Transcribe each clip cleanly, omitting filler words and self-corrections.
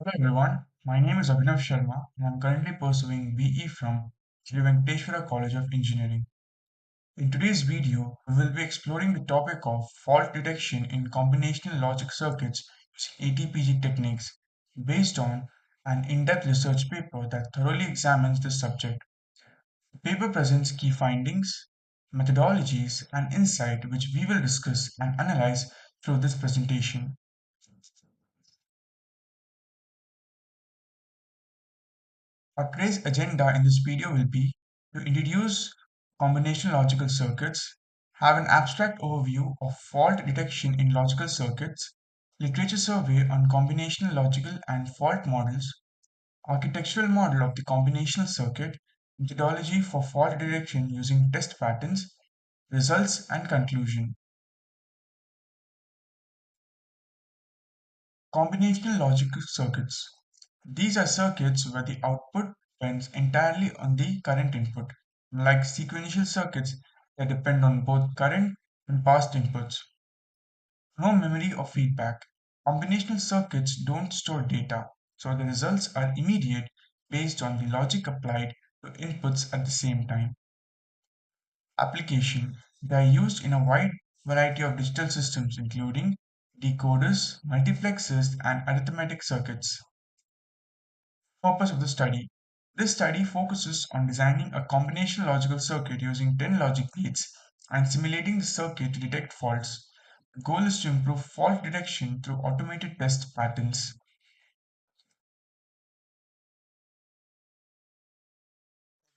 Hello everyone, my name is Abhinav Sharma and I'm currently pursuing BE from Sri Venkateswara College of Engineering. In today's video, we will be exploring the topic of fault detection in combinational logic circuits using ATPG techniques based on an in-depth research paper that thoroughly examines this subject. The paper presents key findings, methodologies, and insight which we will discuss and analyze through this presentation. Our today's agenda in this video will be to introduce combinational logical circuits, have an abstract overview of fault detection in logical circuits, literature survey on combinational logical and fault models, architectural model of the combinational circuit, methodology for fault detection using test patterns, results and conclusion. Combinational logical circuits. These are circuits where the output depends entirely on the current input, like sequential circuits that depend on both current and past inputs. No memory or feedback. Combinational circuits don't store data, so the results are immediate based on the logic applied to inputs at the same time. Application. They are used in a wide variety of digital systems, including decoders, multiplexers, and arithmetic circuits. Purpose of the study. This study focuses on designing a combinational logical circuit using 10 logic gates and simulating the circuit to detect faults. The goal is to improve fault detection through automated test patterns.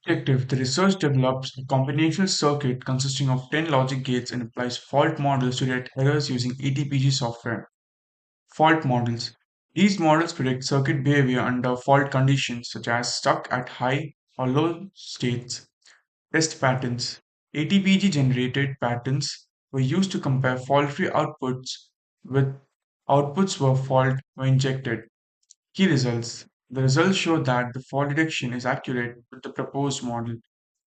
Objective. The research develops a combinational circuit consisting of 10 logic gates and applies fault models to detect errors using ATPG software. Fault models. These models predict circuit behavior under fault conditions such as stuck at high or low states. Test patterns. ATPG generated patterns were used to compare fault-free outputs with outputs where fault were injected. Key results. The results show that the fault detection is accurate with the proposed model,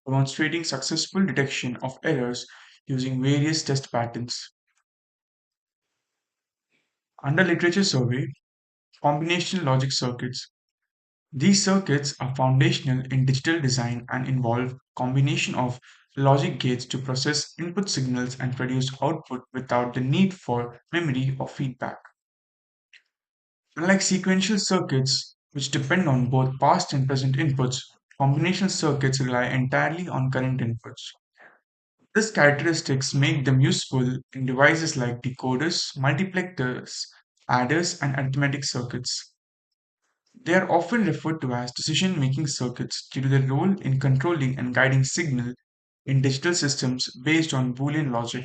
demonstrating successful detection of errors using various test patterns. Under literature survey, combinational logic circuits. These circuits are foundational in digital design and involve combination of logic gates to process input signals and produce output without the need for memory or feedback. Unlike sequential circuits, which depend on both past and present inputs, combinational circuits rely entirely on current inputs. These characteristics make them useful in devices like decoders, multiplexers, adders, and arithmetic circuits. They are often referred to as decision-making circuits due to their role in controlling and guiding signal in digital systems based on Boolean logic.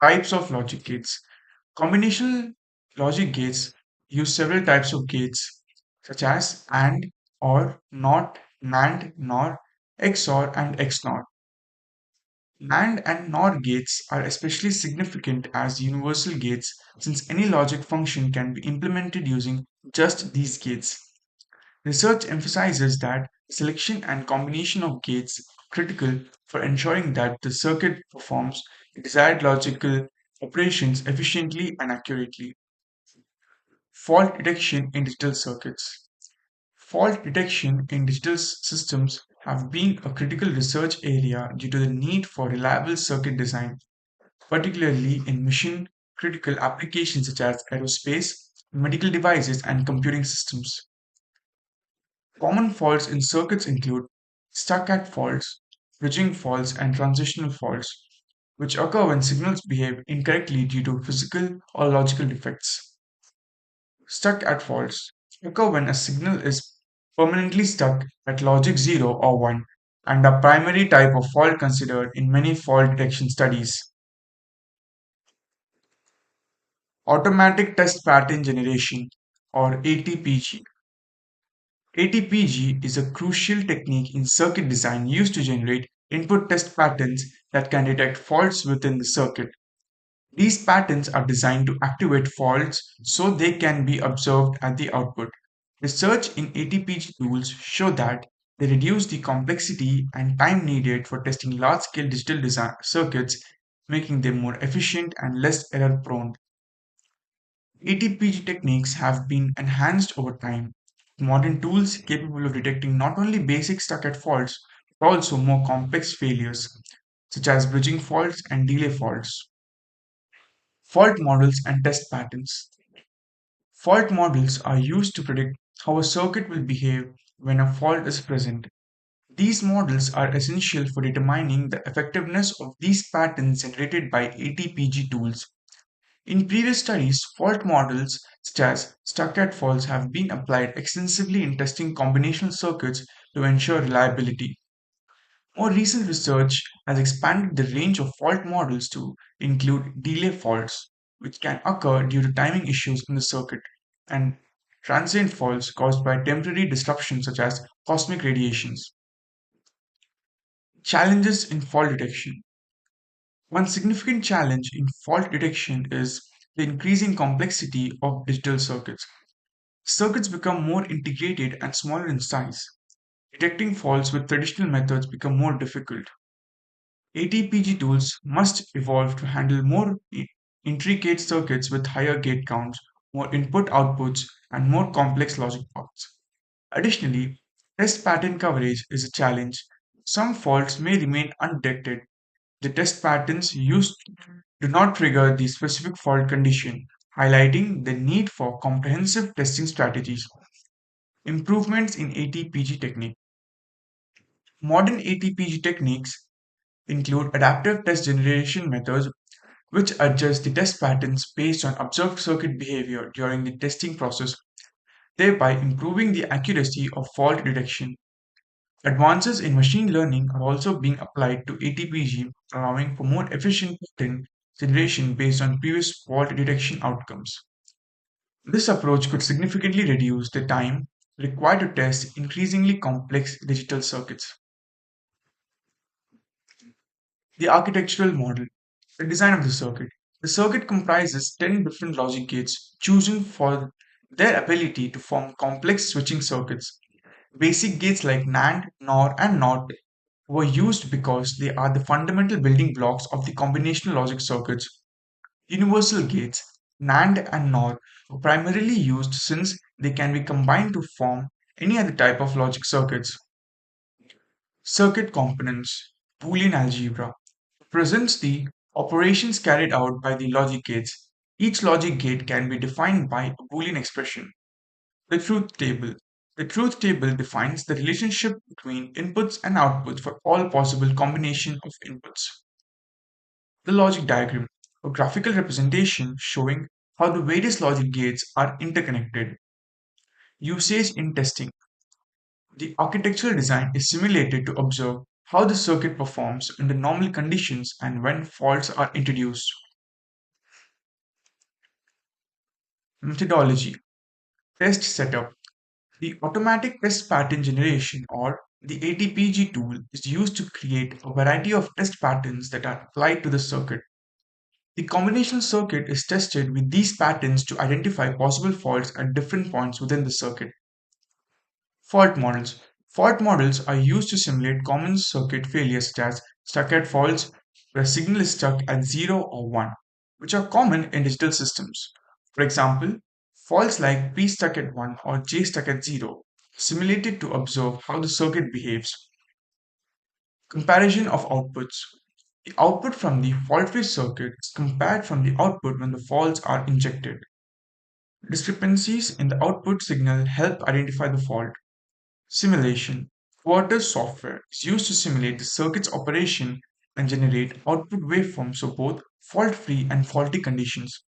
Types of logic gates. Combinational logic gates use several types of gates, such as AND, OR, NOT, NAND, NOR, XOR, and XNOR. NAND and NOR gates are especially significant as universal gates since any logic function can be implemented using just these gates. Research emphasizes that selection and combination of gates are critical for ensuring that the circuit performs desired logical operations efficiently and accurately. Fault detection in digital circuits. Fault detection in digital systems have been a critical research area due to the need for reliable circuit design, particularly in mission critical applications such as aerospace, medical devices, and computing systems. Common faults in circuits include stuck-at faults, bridging faults, and transitional faults, which occur when signals behave incorrectly due to physical or logical defects. Stuck-at faults occur when a signal is permanently stuck at logic 0 or 1 and a primary type of fault considered in many fault detection studies. Automatic test pattern generation, or ATPG. ATPG is a crucial technique in circuit design used to generate input test patterns that can detect faults within the circuit. These patterns are designed to activate faults so they can be observed at the output. Research in ATPG tools show that they reduce the complexity and time needed for testing large-scale digital design circuits, making them more efficient and less error-prone. ATPG techniques have been enhanced over time. Modern tools capable of detecting not only basic stuck-at faults but also more complex failures, such as bridging faults and delay faults. Fault models and test patterns. Fault models are used to predict how a circuit will behave when a fault is present. These models are essential for determining the effectiveness of these patterns generated by ATPG tools. In previous studies, fault models such as stuck-at faults have been applied extensively in testing combinational circuits to ensure reliability. More recent research has expanded the range of fault models to include delay faults, which can occur due to timing issues in the circuit, and transient faults caused by temporary disruptions such as cosmic radiations. Challenges in fault detection. One significant challenge in fault detection is the increasing complexity of digital circuits. Circuits become more integrated and smaller in size. Detecting faults with traditional methods become more difficult. ATPG tools must evolve to handle more intricate circuits with higher gate counts, more input outputs, and more complex logic paths. Additionally, test pattern coverage is a challenge. Some faults may remain undetected. The test patterns used do not trigger the specific fault condition, highlighting the need for comprehensive testing strategies. Improvements in ATPG technique. Modern ATPG techniques include adaptive test generation methods which adjust the test patterns based on observed circuit behavior during the testing process, thereby improving the accuracy of fault detection. Advances in machine learning are also being applied to ATPG, allowing for more efficient pattern generation based on previous fault detection outcomes. This approach could significantly reduce the time required to test increasingly complex digital circuits. The architectural model, the design of the circuit. The circuit comprises 10 different logic gates chosen for their ability to form complex switching circuits. Basic gates like NAND, NOR, and NOT were used because they are the fundamental building blocks of the combinational logic circuits. Universal gates, NAND and NOR, were primarily used since they can be combined to form any other type of logic circuits. Circuit components, Boolean algebra, presents the operations carried out by the logic gates. Each logic gate can be defined by a Boolean expression. The truth table. The truth table defines the relationship between inputs and outputs for all possible combination of inputs. The logic diagram, a graphical representation showing how the various logic gates are interconnected. Usage in testing. The architectural design is simulated to observe how the circuit performs under normal conditions and when faults are introduced. Methodology. Test setup. The automatic test pattern generation or the ATPG tool is used to create a variety of test patterns that are applied to the circuit. The combinational circuit is tested with these patterns to identify possible faults at different points within the circuit. Fault models. Fault models are used to simulate common circuit failures such as stuck-at faults, where a signal is stuck at 0 or 1, which are common in digital systems. For example, faults like P stuck at 1 or J stuck at 0 simulated to observe how the circuit behaves. Comparison of outputs. The output from the fault-free circuit is compared from the output when the faults are injected. Discrepancies in the output signal help identify the fault. Simulation. Quarter software is used to simulate the circuit's operation and generate output waveforms for both fault-free and faulty conditions.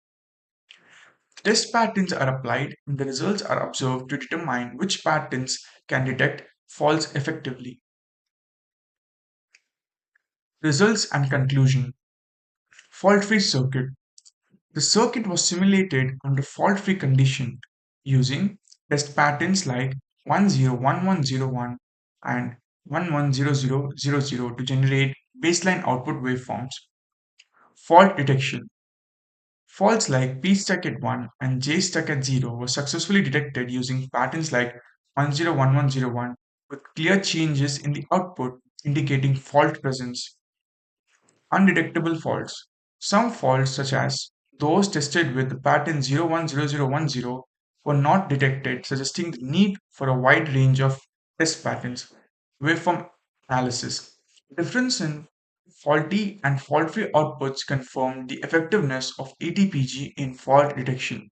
Test patterns are applied and the results are observed to determine which patterns can detect faults effectively. Results and conclusion. Fault-free circuit. The circuit was simulated under fault-free condition using test patterns like 101101 and 110000 to generate baseline output waveforms. Fault detection. Faults like P stuck at 1 and J stuck at 0 were successfully detected using patterns like 101101 with clear changes in the output indicating fault presence. Undetectable faults. Some faults, such as Those tested with the pattern 010010 were not detected, suggesting the need for a wide range of test patterns. Waveform analysis. Difference in faulty and fault-free outputs confirmed the effectiveness of ATPG in fault detection.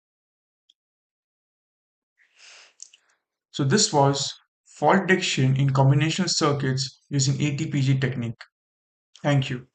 So this was fault detection in combinational circuits using ATPG technique. Thank you.